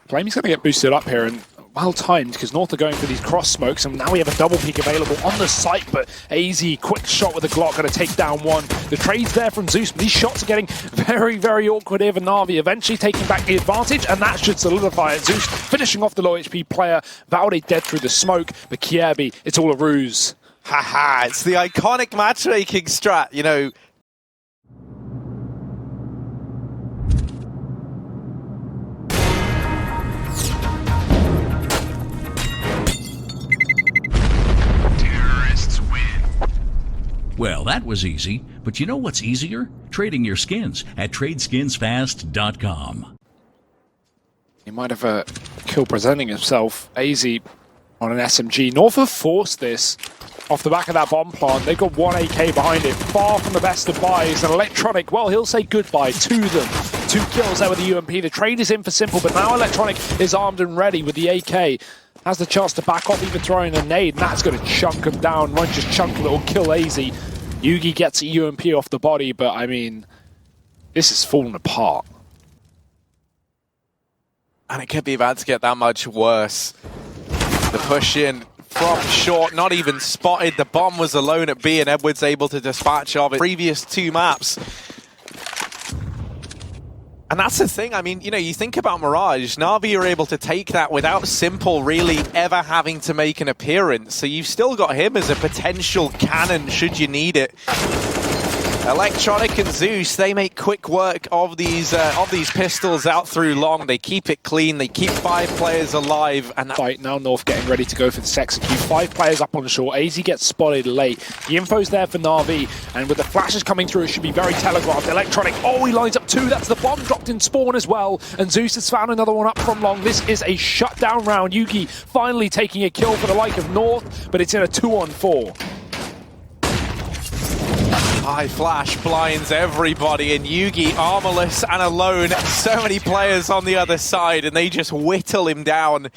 Flamey's going to get boosted up here, and well timed because North are going for these cross smokes, and now we have a double peek available on the site, but AZ, quick shot with the Glock, going to take down one. The trade's there from Zeus, but these shots are getting very, very awkward here for Na'Vi, eventually taking back the advantage, and that should solidify it. Zeus finishing off the low HP player, Valde dead through the smoke, but Kierby, it's all a ruse. Haha, it's the iconic matchmaking strat, you know. Well, that was easy, but you know what's easier? Trading your skins at tradeskinsfast.com. He might have a kill presenting himself. AZ on an SMG. North have forced this off the back of that bomb plant. They've got 1 AK behind it, far from the best of buys. And Electronic, well, he'll say goodbye to them. 2 kills there with the UMP. The trade is in for Simple, but now Electronic is armed and ready with the AK. Has the chance to back off, even throwing a nade, and that's going to chunk him down. One just chunk that will kill AZ. Yugi gets a UMP off the body, but I mean, this is falling apart. And it could be about to get that much worse. The push in from short, not even spotted. The bomb was alone at B, and Edwards able to dispatch of it. Previous 2 maps. And that's the thing, I mean, you know, you think about Mirage, Na'Vi are able to take that without Simple really ever having to make an appearance. So you've still got him as a potential cannon should you need it. Electronic and Zeus, they make quick work of these pistols out through long. They keep it clean, they keep 5 players alive. And fight now, North getting ready to go for this execute. 5 players up on the shore. AZ gets spotted late. The info's there for Na'Vi, and with the flashes coming through, it should be very telegraphed. Electronic, oh, he lines up 2. That's the bomb dropped in spawn as well. And Zeus has found another one up from long. This is a shutdown round. Yugi finally taking a kill for the like of North, but it's in a 2-on-4. High flash blinds everybody, and Yugi armorless and alone. So many players on the other side, and they just whittle him down.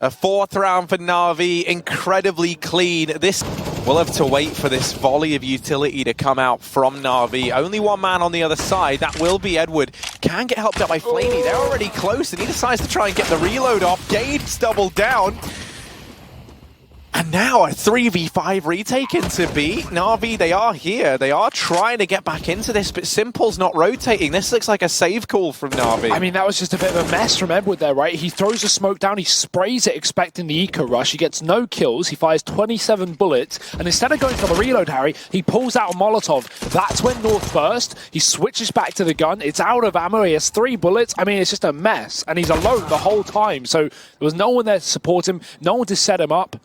A 4th round for Na'Vi, incredibly clean. This we'll have to wait for this volley of utility to come out from Na'Vi. Only 1 man on the other side. That will be Edward. Can get helped out by Flamey. They're already close, and he decides to try and get the reload off. Gade's doubled down. And now a 3v5 retake into B. Na'Vi, they are here. They are trying to get back into this, but Simple's not rotating. This looks like a save call from Na'Vi. I mean, that was just a bit of a mess from Edward there, right? He throws a smoke down, he sprays it expecting the eco rush. He gets no kills. He fires 27 bullets. And instead of going for the reload, Harry, he pulls out a Molotov. That's when North burst. He switches back to the gun. It's out of ammo. He has 3 bullets. I mean, it's just a mess. And he's alone the whole time. So there was no one there to support him, no one to set him up.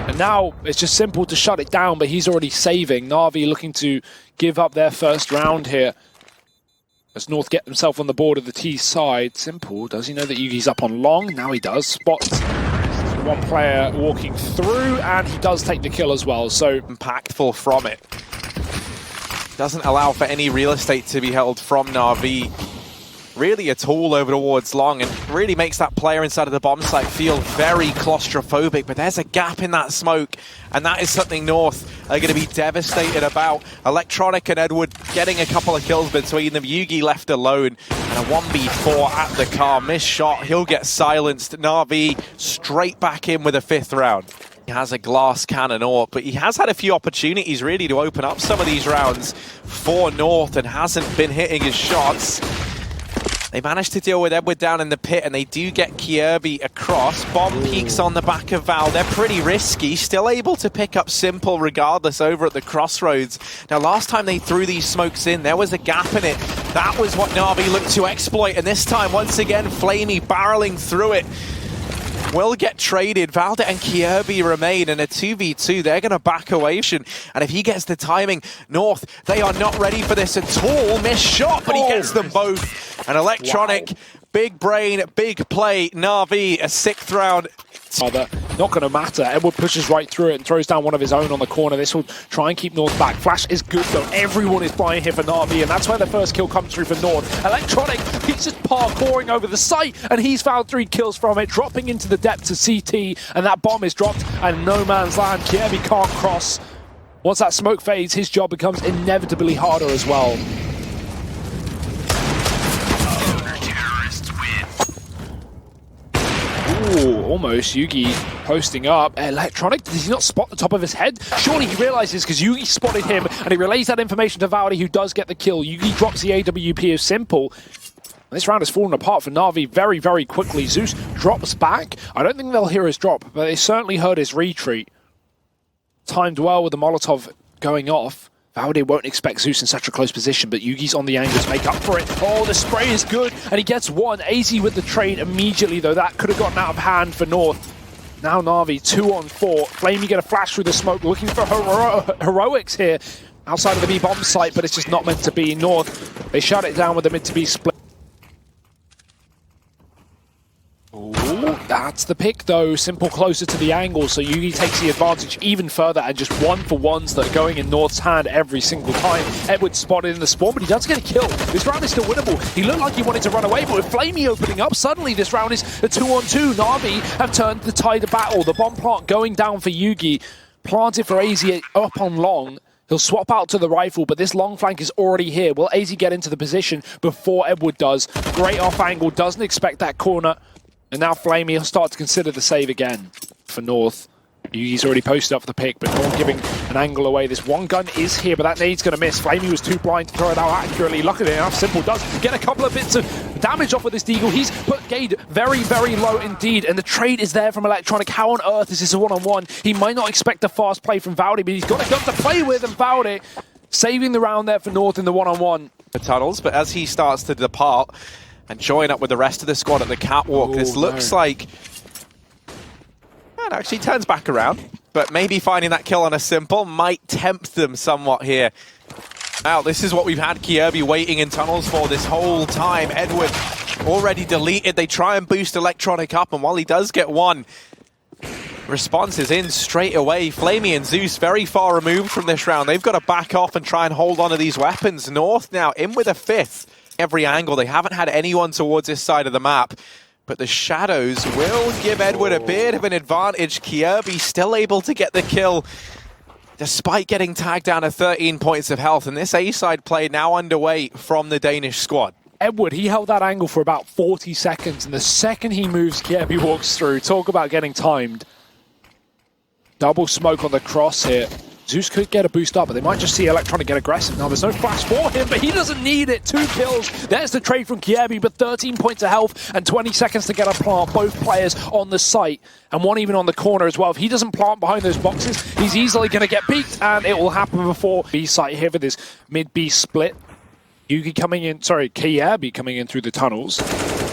And now it's just Simple to shut it down, but he's already saving. Na'Vi looking to give up their first round here. As North get themselves on the board of the T side. Simple, does he know that Yugi's up on long? Now he does. Spots 1 player walking through, and he does take the kill as well. So impactful from it. Doesn't allow for any real estate to be held from Na'Vi really at all over towards long, and really makes that player inside of the bomb site feel very claustrophobic. But there's a gap in that smoke, and that is something North are going to be devastated about. Electronic and Edward getting a couple of kills between them. Yugi left alone, and a 1v4 at the car. Missed shot, he'll get silenced. Na'Vi straight back in with a 5th round. He has a glass cannon AWP, but he has had a few opportunities really to open up some of these rounds for North and hasn't been hitting his shots. They managed to deal with Edward down in the pit, and they do get Kierby across. Bomb peaks on the back of Val. They're pretty risky. Still able to pick up Simple regardless over at the crossroads. Now, last time they threw these smokes in, there was a gap in it. That was what Na'Vi looked to exploit, and this time, once again, Flamey barreling through it. Will get traded. Valde and Kierby remain in a 2v2. They're going to back away. And if he gets the timing, North, they are not ready for this at all. Missed shot, but he gets them both. An Electronic, big brain, big play. Na'Vi, a 6th round. Not going to matter. Edward pushes right through it and throws down one of his own on the corner. This will try and keep North back. Flash is good though. Everyone is flying here for Na'Vi, and that's where the first kill comes through for North. Electronic, he's just parkouring over the site, and he's found 3 kills from it, dropping into the depths of CT, and that bomb is dropped, and no man's land. Kierby can't cross. Once that smoke fades, his job becomes inevitably harder as well. almost. Yugi posting up. Electronic, does he not spot the top of his head? Surely he realizes because Yugi spotted him and he relays that information to Valdi, who does get the kill. Yugi drops the AWP of Simple. This round has fallen apart for Na'Vi very, very quickly. Zeus drops back. I don't think they'll hear his drop, but they certainly heard his retreat. Timed well with the Molotov going off. Valdi won't expect Zeus in such a close position, but Yugi's on the angle to make up for it. Oh, the spray is good, and he gets one. AZ with the trade immediately, though that could have gotten out of hand for North. Now Na'Vi 2 on 4. Flamey get a flash through the smoke, looking for heroics here outside of the B bomb site, but it's just not meant to be. North, they shut it down with the mid to B split. Ooh, that's the pick though. Simple closer to the angle, so Yugi takes the advantage even further, and just 1-for-1s that are going in North's hand every single time. Edward spotted in the spawn, but he does get a kill. This round is still winnable. He looked like he wanted to run away, but with Flamey opening up, suddenly this round is a 2-on-2. Na'Vi have turned the tide of battle. The bomb plant going down for Yugi. Planted for AZ up on long. He'll swap out to the rifle, but this long flank is already here. Will AZ get into the position before Edward does? Great off angle, doesn't expect that corner. And now Flamey will start to consider the save again for North. Yugi's already posted up for the pick, but no one giving an angle away. This one gun is here, but that nade's going to miss. Flamey was too blind to throw it out accurately. Luckily enough, Simple does get a couple of bits of damage off of this Deagle. He's put Gade very, very low indeed, and the trade is there from Electronic. How on earth is this a one-on-one? He might not expect a fast play from Valdi, but he's got a gun to play with, and Valdi saving the round there for North in the one-on-one. The tunnels, but as he starts to depart and join up with the rest of the squad at the catwalk, this looks like... It actually turns back around, but maybe finding that kill on a Simple might tempt them somewhat here. Now, this is what we've had Kirby waiting in tunnels for this whole time. Edward already deleted. They try and boost Electronic up, and while he does get one, response is in straight away. Flamey and Zeus very far removed from this round. They've got to back off and try and hold on to these weapons. North now in with a fifth. Every angle. They haven't had anyone towards this side of the map, but the shadows will give Edward a bit of an advantage. Kirby still able to get the kill despite getting tagged down to 13 points of health, and this A-side play now underway from the Danish squad. Edward, he held that angle for about 40 seconds, and the second he moves, Kirby walks through. Talk about getting timed. Double smoke on the cross here. Zeus could get a boost up, but they might just see Electronic get aggressive. Now, there's no flash for him, but he doesn't need it. 2 kills. There's the trade from Kirby, but 13 points of health and 20 seconds to get a plant. Both players on the site, and one even on the corner as well. If he doesn't plant behind those boxes, he's easily going to get peeked, and it will happen before B-site here for this mid-B split. Yugi coming in, Kirby coming in through the tunnels.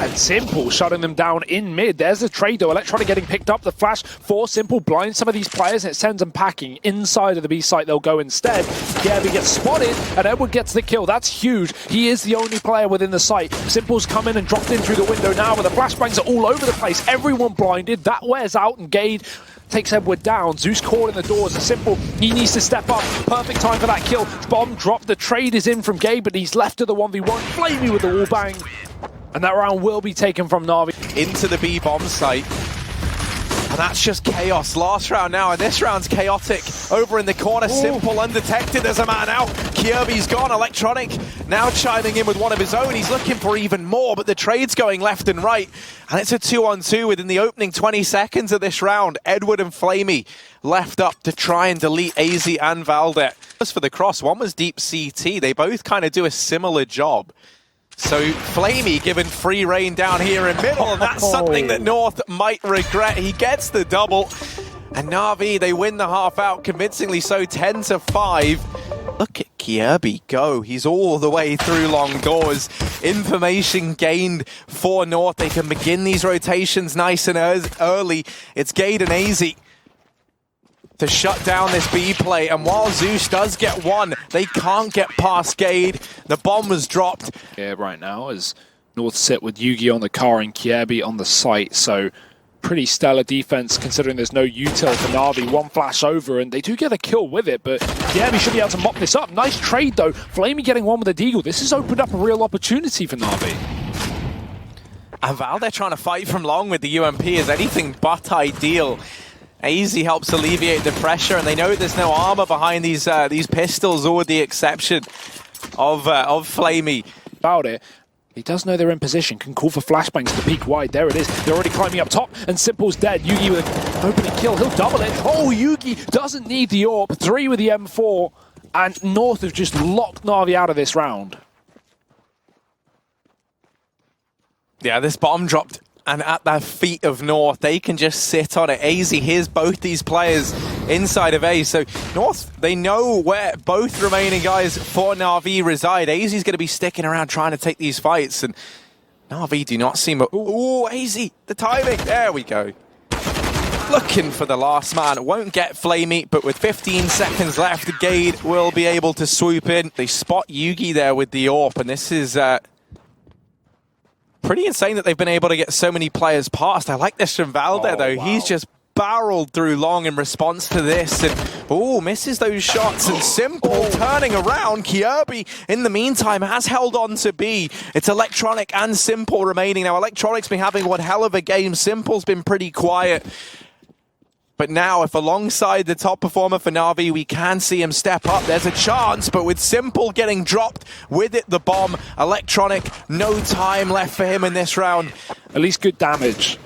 And Simple shutting them down in mid. There's the trade though. Electronic getting picked up. The flash for Simple blinds some of these players and it sends them packing. Inside of the B site they'll go instead. Kirby gets spotted and Edward gets the kill. That's huge. He is the only player within the site. Simple's come in and dropped in through the window now, but the flashbangs are all over the place. Everyone blinded. That wears out and Gade takes Edward down. Zeus caught in the doors. A Simple, he needs to step up. Perfect time for that kill. Bomb drop. The trade is in from Gade, but he's left to the 1v1. Flamey with the wall bang. And that round will be taken from Na'Vi. Into the B bomb site. And that's just chaos. Last round now, and this round's chaotic. Over in the corner, Simple undetected. There's a man out. Kirby's gone. Electronic now chiming in with one of his own. He's looking for even more, but the trade's going left and right. And it's a 2-on-2 within the opening 20 seconds of this round. Edward and Flamey left up to try and delete AZ and Valdet. As for the cross, one was deep CT. They both kind of do a similar job. So Flamey given free rein down here in middle, and that's something that North might regret. He gets the double, and Na'Vi, they win the half out convincingly so, 10-5. Look at Kirby go. He's all the way through long doors. Information gained for North. They can begin these rotations nice and early. It's Gade and AZ to shut down this B play, and while Zeus does get one, they can't get past Gade. The bomb was dropped. Yeah, right now as North sit with Yugi on the car and Kirby on the site, so pretty stellar defense considering there's no util for Na'Vi. One flash over and they do get a kill with it, but Kirby should be able to mop this up. Nice trade though. Flamey getting one with the Deagle. This has opened up a real opportunity for Na'Vi. And Valde trying to fight from long with the UMP is anything but ideal. AZ helps alleviate the pressure, and they know there's no armor behind these pistols, or with the exception of Flamey. About it. He does know they're in position, can call for flashbangs to peek wide. There it is. They're already climbing up top, and Simple's dead. Yugi with an opening kill. He'll double it. Oh, Yugi doesn't need the AWP. 3 with the M4, and North have just locked Na'Vi out of this round. Yeah, this bomb dropped, and at the feet of North, they can just sit on it. AZ hears both these players inside of A, so North, they know where both remaining guys for Na'Vi reside. AZ's going to be sticking around trying to take these fights, and Na'Vi do not seem... Ooh, AZ, the timing, there we go. Looking for the last man, won't get Flamey, but with 15 seconds left, Gade will be able to swoop in. They spot Yugi there with the AWP, and this is... pretty insane that they've been able to get so many players past. I like this from Valde, though. Wow. He's just barreled through long in response to this. And, misses those shots. And Simple turning around. Kirby, in the meantime, has held on to B. It's Electronic and Simple remaining. Now, Electronic's been having one hell of a game. Simple's been pretty quiet. But now, if alongside the top performer for Na'Vi, we can see him step up, there's a chance. But with Simple getting dropped, with it the bomb, Electronic, no time left for him in this round. At least good damage.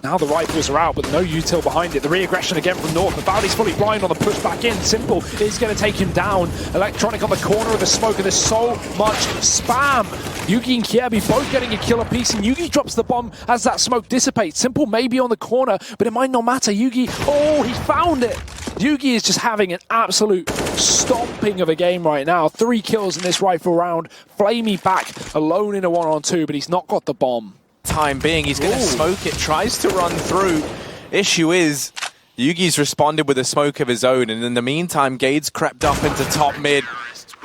Now the rifles are out, but no util behind it. The re-aggression again from North. The Valdi's fully blind on the push back in. Simple is going to take him down. Electronic on the corner of the smoke, and there's so much spam. Yugi and Kirby both getting a kill apiece, and Yugi drops the bomb as that smoke dissipates. Simple may be on the corner, but it might not matter. Yugi, he found it. Yugi is just having an absolute stomping of a game right now. 3 kills in this rifle round. Flamey back alone in a 1-on-2, but he's not got the bomb. Time being, he's going to smoke it, tries to run through. Issue is, Yugi's responded with a smoke of his own, and in the meantime, Gade's crept up into top mid.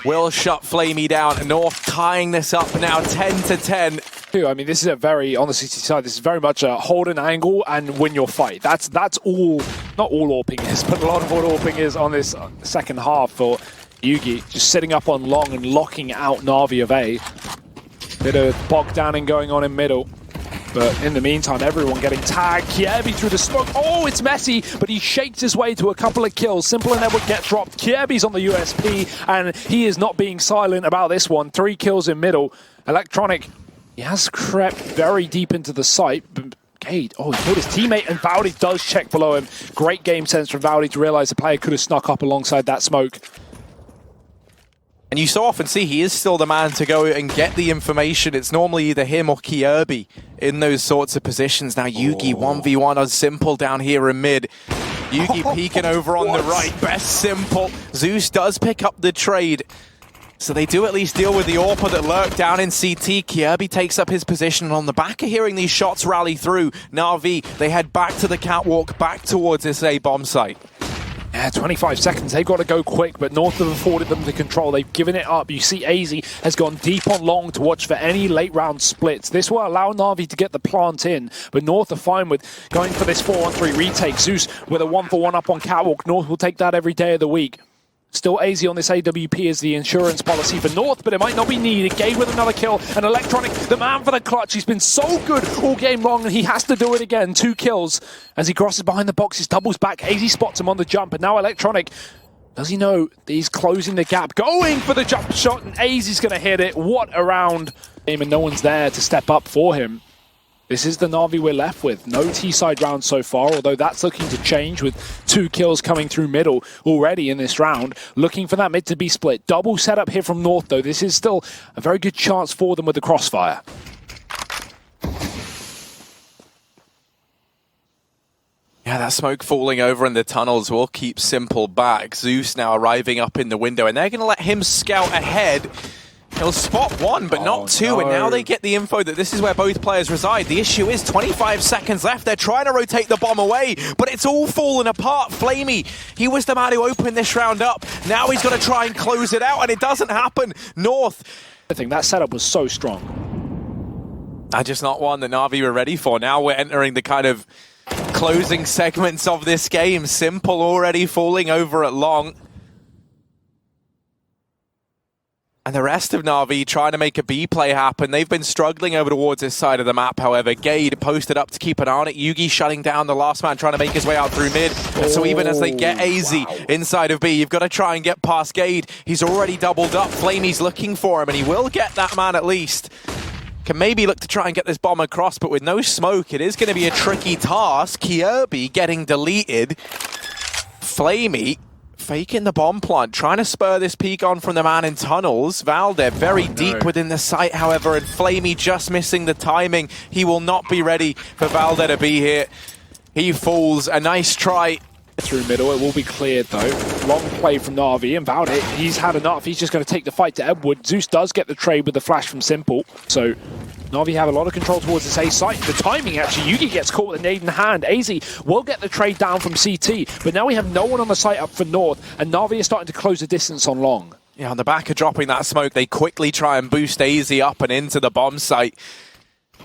Will shut Flamey down. North tying this up now, 10-10. I mean, this is a very, on the CT side, this is very much a hold an angle and win your fight. That's all, not all AWPing is, but a lot of what AWPing is on this second half for Yugi. Just sitting up on long and locking out Na'Vi of A. Bit of bog-downing going on in middle. But in the meantime, everyone getting tagged. Kirby through the smoke. It's messy, but he shakes his way to a couple of kills. Simple and Edward get dropped. Kirby's on the USP, and he is not being silent about this one. 3 kills in middle. Electronic, he has crept very deep into the site. Gade, he killed his teammate, and Valdi does check below him. Great game sense from Valdi to realize the player could have snuck up alongside that smoke. And you so often see he is still the man to go and get the information. It's normally either him or Kirby in those sorts of positions. Now Yugi 1v1 on Simple down here in mid. Yugi peeking over on the right. Best Simple. Zeus does pick up the trade. So they do at least deal with the AWPer that lurked down in CT. Kirby takes up his position, and on the back of hearing these shots rally through, Na'Vi, they head back to the catwalk, back towards this A bomb site. Yeah, 25 seconds. They've got to go quick, but North have afforded them the control. They've given it up. You see AZ has gone deep on long to watch for any late round splits. This will allow Na'Vi to get the plant in, but North are fine with going for this 4-on-3 retake. Zeus with a 1-for-1 up on catwalk. North will take that every day of the week. Still AZ on this AWP is the insurance policy for North, but it might not be needed. Gade with another kill, and Electronic, the man for the clutch. He's been so good all game long, and he has to do it again. 2 kills as he crosses behind the boxes, doubles back. AZ spots him on the jump, and now Electronic, does he know that he's closing the gap? Going for the jump shot, and AZ is going to hit it. What a round. And no one's there to step up for him. This is the Na'Vi we're left with. No T-side round so far, although that's looking to change with 2 kills coming through middle already in this round. Looking for that mid to be split. Double setup here from North, though. This is still a very good chance for them with the crossfire. Yeah, that smoke falling over in the tunnels will keep Simple back. Zeus now arriving up in the window, and they're going to let him scout ahead. He'll spot 1, but not 2, no. And now they get the info that this is where both players reside. The issue is 25 seconds left. They're trying to rotate the bomb away, but it's all falling apart. Flamey, he was the man who opened this round up. Now he's got to try and close it out, and it doesn't happen. North. I think that setup was so strong. And just not one that Na'Vi were ready for. Now we're entering the kind of closing segments of this game. Simple already falling over at long. And the rest of Na'Vi trying to make a B play happen. They've been struggling over towards this side of the map, however. Gade posted up to keep an eye on it. Yugi shutting down the last man, trying to make his way out through mid. And so even as they get AZ inside of B, you've got to try and get past Gade. He's already doubled up. Flamey's looking for him, and he will get that man at least. Can maybe look to try and get this bomb across, but with no smoke, it is going to be a tricky task. CHRONOLOGICAL getting deleted. Flamey faking the bomb plant, trying to spur this peek on from the man in tunnels. Valde very deep within the site, however, and Flamey just missing the timing. He will not be ready for Valde to be here. He falls. A nice try through middle. It will be cleared though. Long play from Na'Vi, and Valde, he's had enough. He's just going to take the fight to Edward. Zeus does get the trade with the flash from Simple. So Na'Vi have a lot of control towards this A site. The timing, actually, Yugi gets caught with a nade in hand. AZ will get the trade down from CT, but now we have no one on the site up for North, and Na'Vi is starting to close the distance on Long. Yeah, on the back of dropping that smoke, they quickly try and boost AZ up and into the bomb site.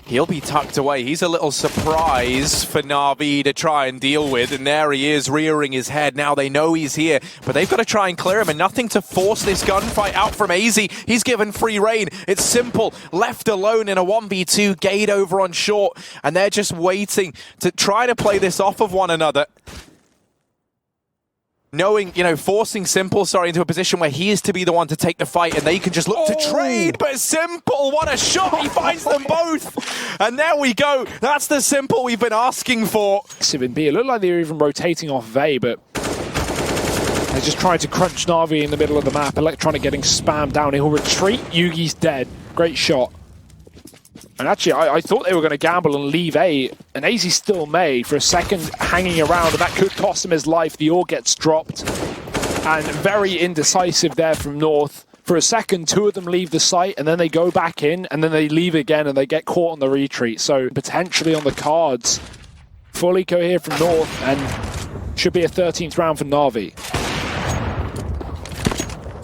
He'll be tucked away. He's a little surprise for Na'Vi to try and deal with, and there he is, rearing his head. Now they know he's here, but they've got to try and clear him, and nothing to force this gunfight out from AZ. He's given free reign. It's Simple, left alone in a 1v2, Gade over on short, and they're just waiting to try to play this off of one another. Knowing, forcing Simple, into a position where he is to be the one to take the fight, and they can just look to trade. But Simple, what a shot! He finds them both, and there we go. That's the Simple we've been asking for. It looked like they were even rotating off Vey, but they're just trying to crunch Na'Vi in the middle of the map. Electronic getting spammed down. He'll retreat. Yugi's dead. Great shot. And actually, I thought they were going to gamble and leave A, and AZ still may for a second hanging around, and that could cost him his life. The ore gets dropped, and very indecisive there from North. For a second, two of them leave the site, and then they go back in, and then they leave again, and they get caught on the retreat. So potentially on the cards, fully cohere from North, and should be a 13th round for Na'Vi.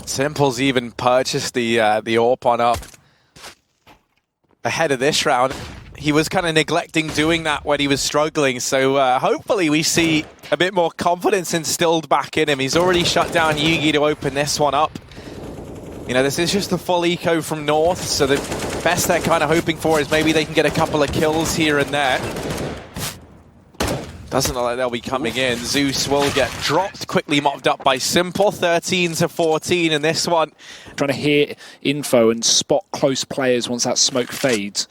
Simple's even purchased the AWP on up ahead of this round. He was kind of neglecting doing that when he was struggling, so hopefully we see a bit more confidence instilled back in him. He's already shut down Yugi to open this one up. This is just the full eco from North, so the best they're kind of hoping for is maybe they can get a couple of kills here and there. Doesn't look like they'll be coming in. Zeus will get dropped, quickly mopped up by Simple. 13-14 in this one. Trying to hear info and spot close players once that smoke fades.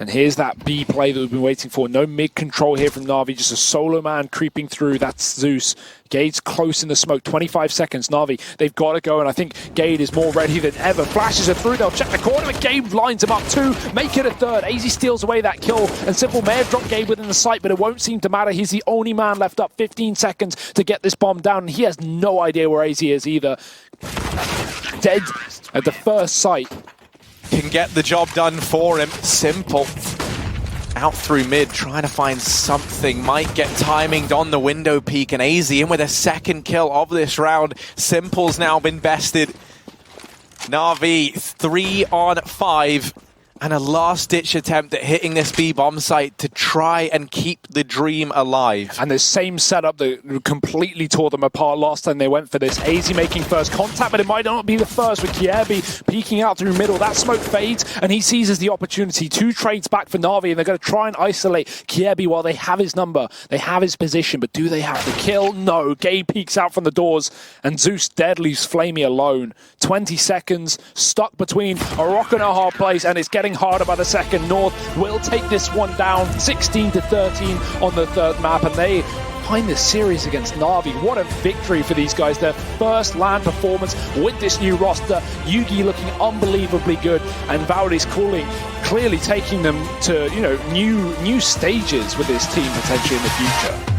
And here's that B play that we've been waiting for. No mid control here from Na'Vi, just a solo man creeping through. That's Zeus. Gade's close in the smoke, 25 seconds. Na'Vi, they've got to go, and I think Gade is more ready than ever. Flashes are through, they'll check the corner, but Gade lines him up too. Make it a third. AZ steals away that kill, and Simple may have dropped Gade within the site, but it won't seem to matter. He's the only man left up, 15 seconds to get this bomb down, and he has no idea where AZ is either. Dead at the first site. Can get the job done for him. Simple out through mid, trying to find something. Might get timinged on the window peak, and AZ in with a second kill of this round. Simple's now been bested. Na'Vi 3 on 5. And a last-ditch attempt at hitting this B bomb site to try and keep the dream alive. And the same setup that completely tore them apart last time they went for this. AZ making first contact, but it might not be the first with CHRONOLOGICAL peeking out through middle. That smoke fades, and he seizes the opportunity. 2 trades back for Na'Vi, and they're going to try and isolate CHRONOLOGICAL while they have his number. They have his position, but do they have the kill? No. Gade peeks out from the doors, and Zeus dead leaves Flamey alone. 20 seconds, stuck between a rock and a hard place, and it's getting harder by the second. North will take this one down, 16-13 on the third map, and they find this series against Na'Vi. What a victory for these guys. Their first LAN performance with this new roster. Yugi looking unbelievably good, and Valde's calling, clearly taking them to new stages with this team potentially in the future.